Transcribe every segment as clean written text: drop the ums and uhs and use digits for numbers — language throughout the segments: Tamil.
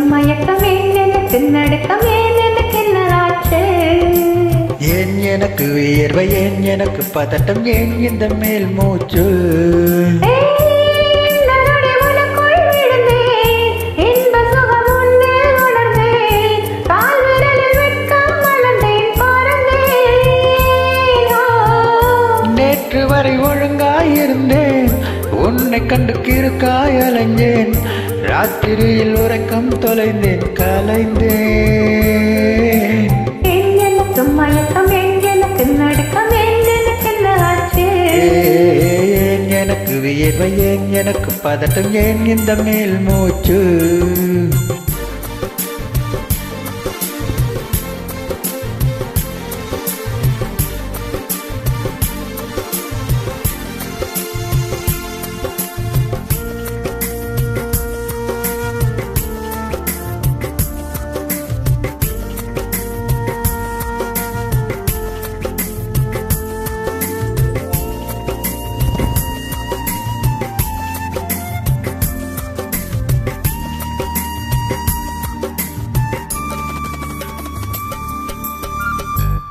மயக்கமே எனக்கு நடுக்கமே எனக்கு என்னாச்சு ஏன் எனக்கு வியர்வை ஏன் எனக்கு பதட்டம் ஏன் இந்த மேல் மூச்சு நேற்று வரை ஒழுங்காயிருந்தேன் உன்னை கண்டு கிறுக்காய் அலைஞ்சேன் ராத்திரியில் உறக்கம் தொலைந்தேன் கலைந்தேன் எனக்கு மயக்கம் எனக்கு நடுக்கம் எனக்கு என்னாச்சு ஏன் எனக்கு வியர்வை ஏன் எனக்கு பதட்டம் ஏன் இந்த மேல் மூச்சு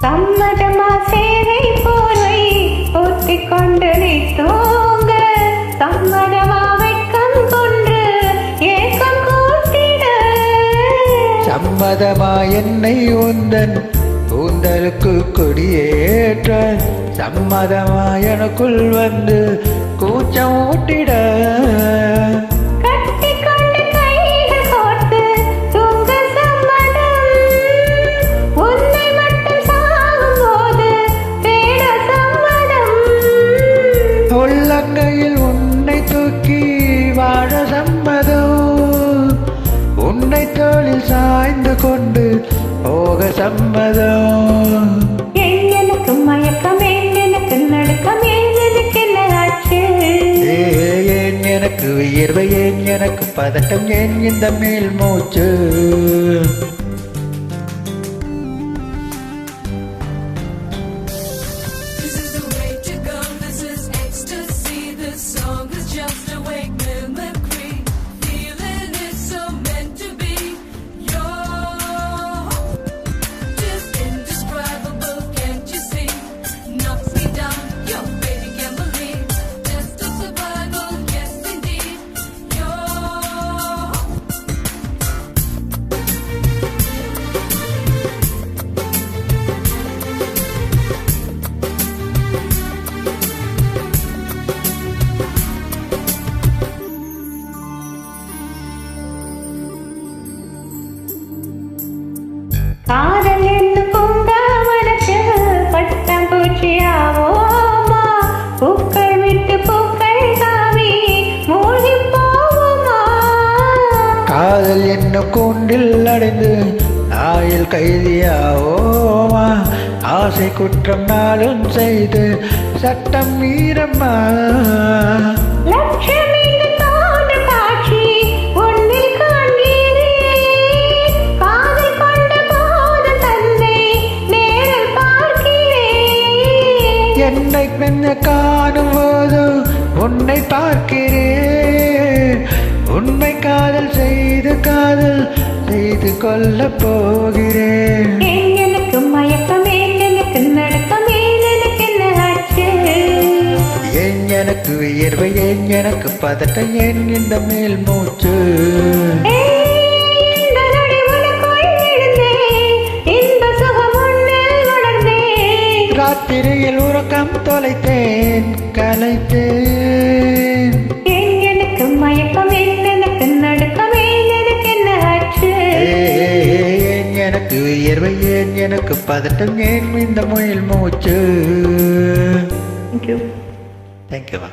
சம்மதமா சேவை போர்வை ஒத்திக்கொண்டு நீ தூங்க சம்மதமா வெட்கம் கொன்று ஏக்கம் கூட்டிட சம்மதமா என்னை உந்தன் கூந்தலுக்கு கொடியேற்ற சம்மதமா எனக்குள் வந்து கூச்சம் ஊட்டிட உள்ளங்கையில் உன்னை தூக்கி வாழ சம்மதம் உன்னை தோளில் சாய்ந்து கொண்டு போக சம்மதம் எனக்கு மயக்கம் எனக்கு நடுக்கம் எனக்கு என்னாச்சு ஏன் எனக்கு வியர்வை ஏன் எனக்கு பதட்டம் ஏன் இந்த மேல் மூச்சு காதல் என்னும் பூங்காவனத்து பட்டம் பூச்சியாவோமா பூக்கள் விட்டு பூக்கள் தாவி மூழ்கி போவோமா காதல் என்னும் கூண்டில் அடைந்து ஆயில் கைதியாவோமா ஆசை குற்றம் நாளும் செய்து சட்டம் மீறம்மா லட்சம் என்று தோன்ற காட்சி ஒன்றில் காண்கிறேன் காதல் கொண்ட போது தன்னை நேரில் பார்க்கிறேன் என்னை பெண்ண காணும் போது உன்னை பார்க்கிறேன் உண்மை காதல் செய்து கொள்ள போகிறேன் எனக்கு மயக்கம் எனக்கு நடுக்கம் எனக்கு என்னாச்சு ஏன் எனக்கு வியர்வை ஏன் எனக்கு பதட்டம் ஏன் இந்த மேல் மூச்சு ராத்திரியில் உறக்கம் தொலைத்தேன் கலைத்தேன் எனக்கு மயக்கம் எனக்கு நடுக்கம் எனக்கு என்னாச்சு எனக்கு வியர்வை ஏன் எனக்கு பதட்டம் ஏன் இந்த முயல் மூச்சு தேங்க்யூ தேங்க்யூவா